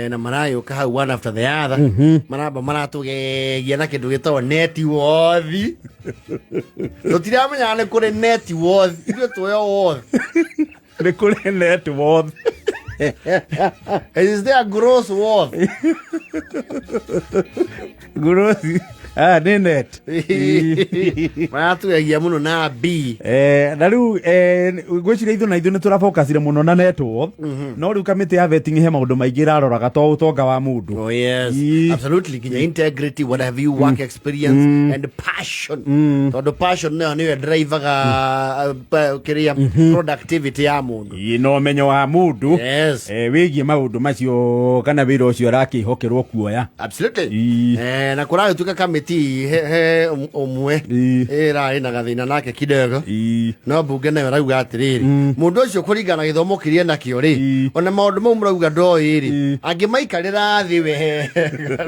na marayũka hau one after the other maramba maratũgegia na kĩndũ gĩtagwo networth tũtiramenya nĩ kũrĩ networth ithuĩ tuoyo worth nĩ kũrĩ networth is there gross worth gross nĩ net maratũgegia mũno na B na rĩu gwĩciria ithuĩ nĩ tũrafocusire mũno na networth no rĩu kamĩtĩ ya vetting he maũndũ maingĩ ĩraroraga to ũtonga wa mũndũ. Oh yes, absolutely. Kinya integrity, what have you, work experience and passion. Tondũ passion nĩyo drivaga kĩrĩa productivity ya mũndũ. No ũmenyo wa mũndũ wĩgiĩ maũndũ macio kana wĩra ũcio arakĩhokerwo kuoya. Absolutely. Na kũragĩtuĩka kamĩtĩ he ũmwe ĩrarĩ na gathĩna nake kidogo no mbunge nayo rauga atĩrĩrĩ mũndũ ũcio kũringana gĩthomo kĩrĩa nakĩo rĩ ona maũndũ mau mũrauga ndoĩ rĩ angĩmaikarĩra thĩ wega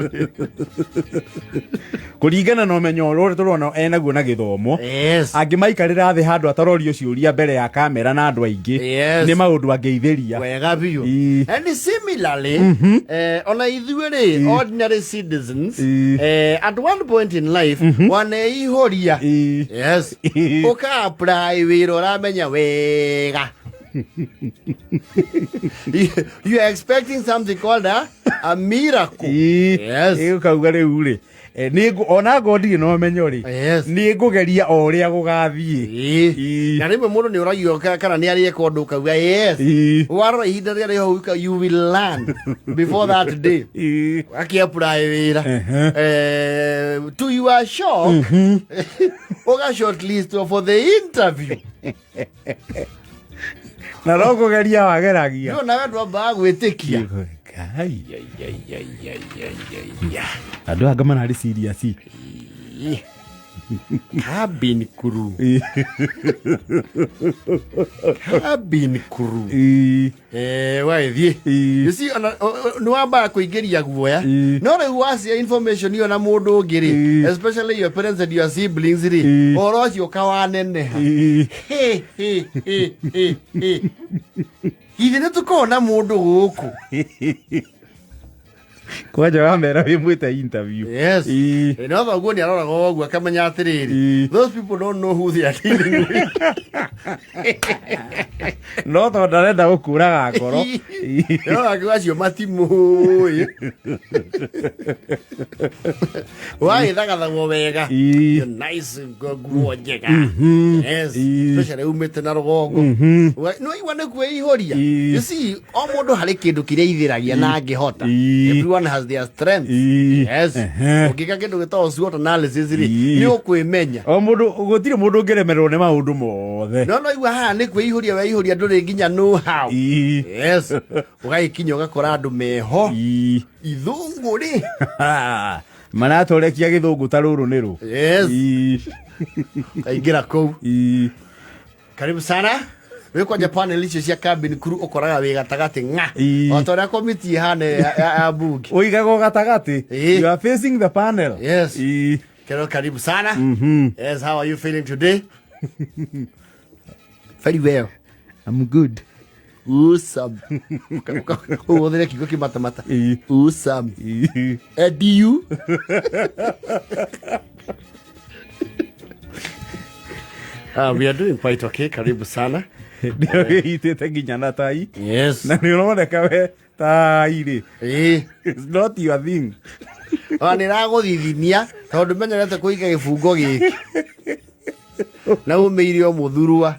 kũringana na ũmenyo ũrĩa tũrona enaguo na gĩthomo angĩmaikarĩra thĩ handũ atarorio ciũria mbere ya kamera na andũ aingĩ nĩ maũndũ angĩithĩria wega biũ. And similarly ona ithuĩ rĩ ordinary citizens at one point in life waneihũria ũka-apply wĩra ũramenya wega you are expecting something called a miracle. Ũkauga rĩu rĩ ona ngondirĩ na ũmenyo rĩ nĩ ngũgeria o ũrĩa gũgathiĩ na rĩmwe mũndũ nĩ ũragio kana nĩ arĩeka ũndũ ũkauga warora ihinda rĩrĩa rĩho you will learn before that day akĩ-apply wĩra to your shock ũga shortlist for the interview na no kũgeria wageragia no nawe ndwambaga gwĩtĩkia andũ anga manarĩ serious cabin crew cabin crew waĩthiĩ you see nĩ wambaga kũingĩria guoya no rĩu wacia information ĩyo na mũndũ ũngĩ rĩ especially your parents and your siblings rĩ ũhoro ũcio ũkawaneneha githĩ nĩ tũkona mũndũ gũkũ kwanja wamera wĩ mwĩte interview no thoguo nĩ aroraga ũguo akamenya atĩrĩrĩ those people don't know who they are dealing with no tondũ ndarenda gũkũraga ngoro no akiuga acio matimũĩ wagĩthagathagwo wega nice nguo njega especially umĩte na rũgongo no igua nĩ kwĩihũria you see o mũndũ harĩ kĩndũ kĩrĩa ithĩragia na angĩhota everyone has their strength. Ũngĩka kĩndũ gĩtagwo SWOT analysis rĩ nĩ ũkwĩmenya o mũndũ gũtirĩ mũndũ ũngĩremererwo nĩ maũndũ mothe no igua haha nĩ kwĩihũria weihũria ndũrĩ nginya know how ũgagĩkinya ũgakora andũ meho ithũngũ rĩ maratũrekia gĩthũngũ ta rũrũ nĩ rũ kaingĩra kũu karibu sana we kwanja panel icio cia cabin crew ũkoraga wĩ gatagatĩ o ta ũrĩa committee ihana ya bunge ũigagwo gatagatĩ you are facing the panel karibu sana yes how are you feeling today very well I'm good awesome ũhũthĩre kiugo kĩmatamata awesome and you we are doing quite okay karibu sana ndio gĩitĩte nginya na tai na nĩ ũroneka we tai rĩ it's not your thing nĩ ragũthithinia tondũ menyerete kũiga gĩbungo gĩkĩ na umĩire o mũthurua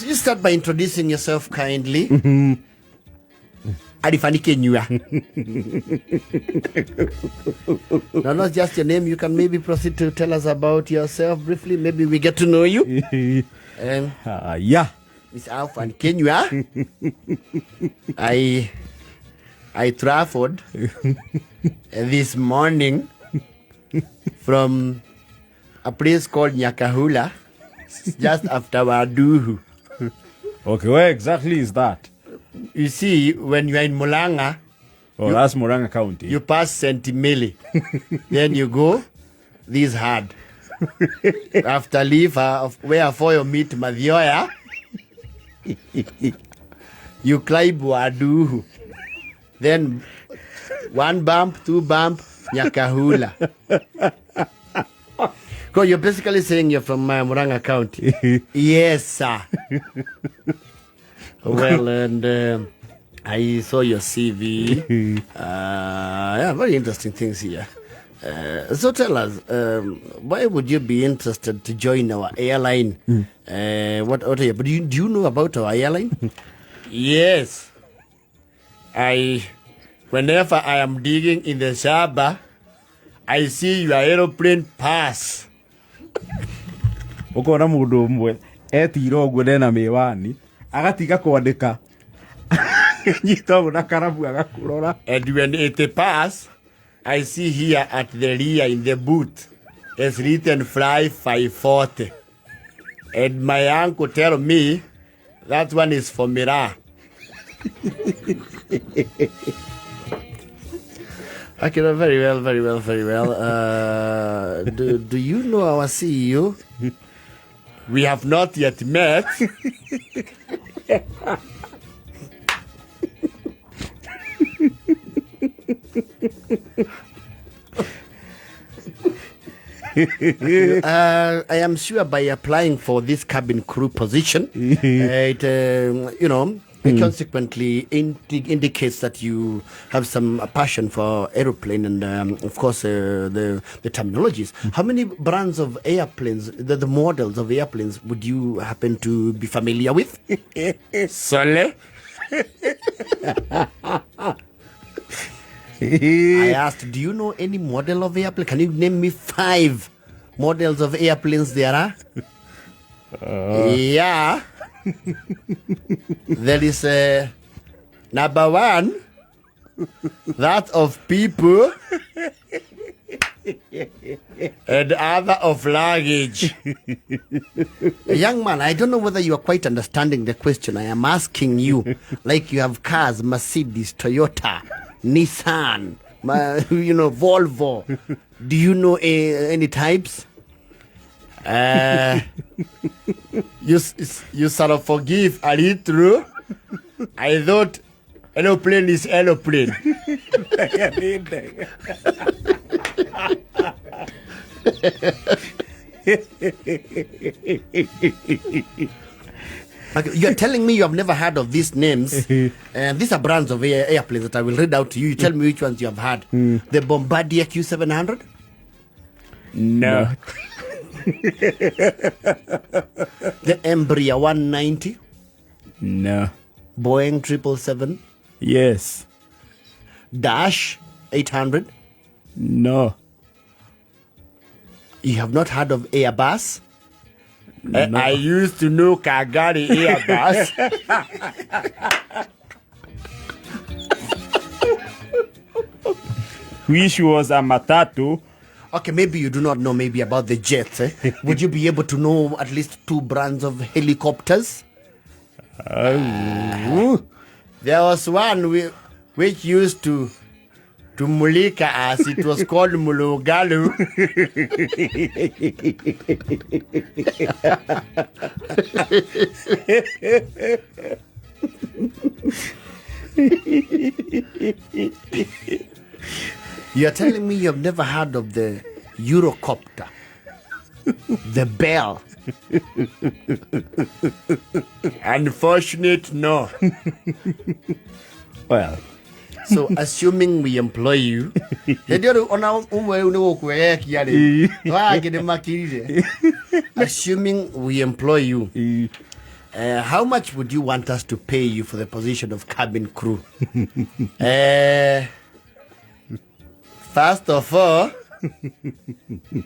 you start by introducing yourself kindly. Alvan Kinyua. No, not just your name. You can maybe proceed to tell us about yourself briefly. Maybe we get to know you. Yeah. Miss Alvan Kinyua. I traveled this morning from a place called Nyakahula, just after Waduhu. Okay, where exactly is that? You see, when you are in Mulanga, that's Murang'a County. You pass Sentimeli, then you go this hard. After leave, where for you meet Madhioya, You climb Wadu. Then 1 bump, 2 bump, Nyakahula. So you're basically saying you're from Muranga County. Yes, sir. Well, and I saw your CV. Yeah, very interesting things here. So tell us, why would you be interested to join our airline? What are you? But do you know about our airline? Yes. Whenever I am digging in the Shaba, I see your aeroplane pass. Ukona mundu umwe etira uguo ndena miwani agatiga kwandika nyito na karabu agakurora. And when it pass, I see here at the rear in the boot, it's written fly 540. And my uncle tell me that one is for Mira. Okay, very well. Do you know our CEO? We have not yet met. I am sure by applying for this cabin crew position, it consequently indicates that you have some passion for aeroplane and, of course, the terminologies. How many brands of airplanes, the models of airplanes, would you happen to be familiar with? Sole? I asked, do you know any model of airplane? Can you name me 5 models of airplanes there are? Yeah. There is number 1, that of people, and other of luggage. Young man, I don't know whether you are quite understanding the question. I am asking you, like you have cars, Mercedes, Toyota, Nissan, Volvo. Do you know any types? You sort of forgive a little. I thought aeroplane is aeroplane. Okay, you're telling me you have never heard of these names, and these are brands of airplanes that I will read out to you. You tell me which ones you have heard. The Bombardier Q700? No. The Embraer 190? No. Boeing 777? Yes. Dash 800? No. You have not heard of Airbus? No. I used to know Kagari Airbus. Which was a Matatu. Okay, maybe you do not know maybe about the jets. Would you be able to know at least 2 brands of helicopters? There was one which used to mulika us. It was called Mulugalu. You're telling me you've never heard of the Eurocopter, the Bell? Unfortunate, no. Well. So, assuming we employ you, assuming we employ you, how much would you want us to pay you for the position of cabin crew? First of all,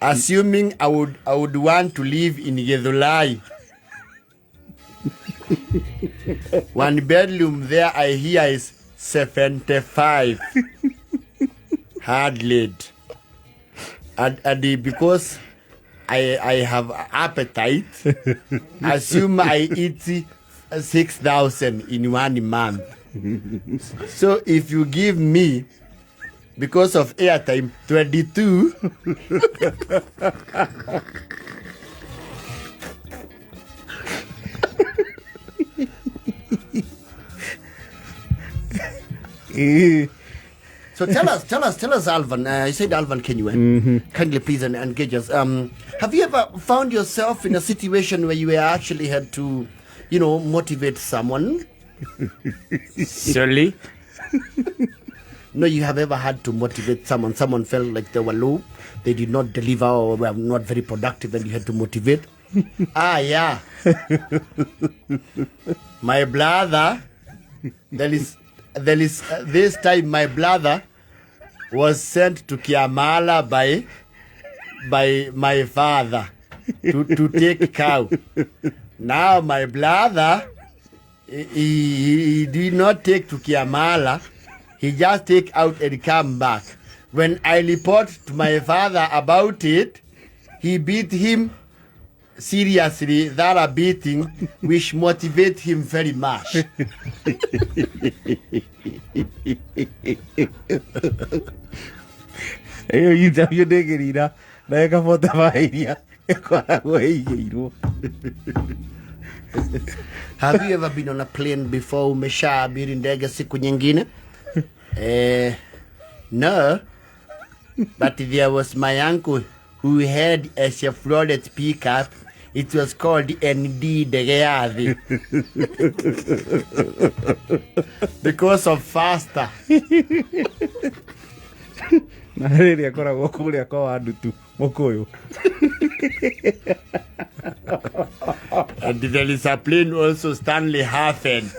assuming I would want to live in Gedulai. 1 bedroom there I hear is 75. Hard lead. And because I have appetite, assume I eat 6,000 in 1 month. So if you give me, because of airtime, 22. So tell us, Alvan. You said Alvan Kinyua. Kindly please engage us. Have you ever found yourself in a situation where you actually had to, motivate someone? Surely. No, you have ever had to motivate someone. Someone felt like they were low, they did not deliver, or were not very productive, and you had to motivate. Yeah. My brother, there is this time my brother was sent to Kiamala by my father to take cow. Now my brother, he did not take to Kiamala. He just take out and come back. When I report to my father about it, he beat him seriously. That a beating which motivate him very much. Interview ndigirira na ekabota bairia ekoragwo igirwo. Have you ever been on a plane before? Umeshaabiri ndege siku nyingine? No, but there was my uncle who had a Chevrolet pickup. It was called ND ndege because of faster. Na rĩrĩa akoragwo kũrĩa kwa wandutu mũkũyũ. And there is a plane also, Stanley Hafen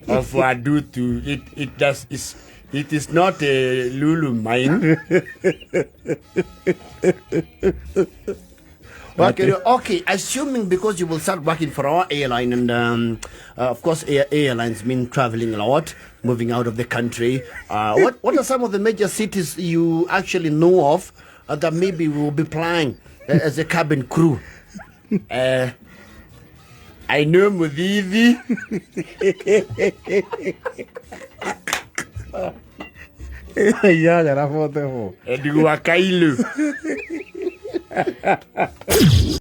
of Wadutu. It is not a Lulu mine. Okay, assuming because you will start working for our airline, and of course airlines mean traveling a lot, moving out of the country. What are some of the major cities you actually know of that maybe we will be flying as a cabin crew? I know Mudivi. Yeah, that's what they and Wakailu.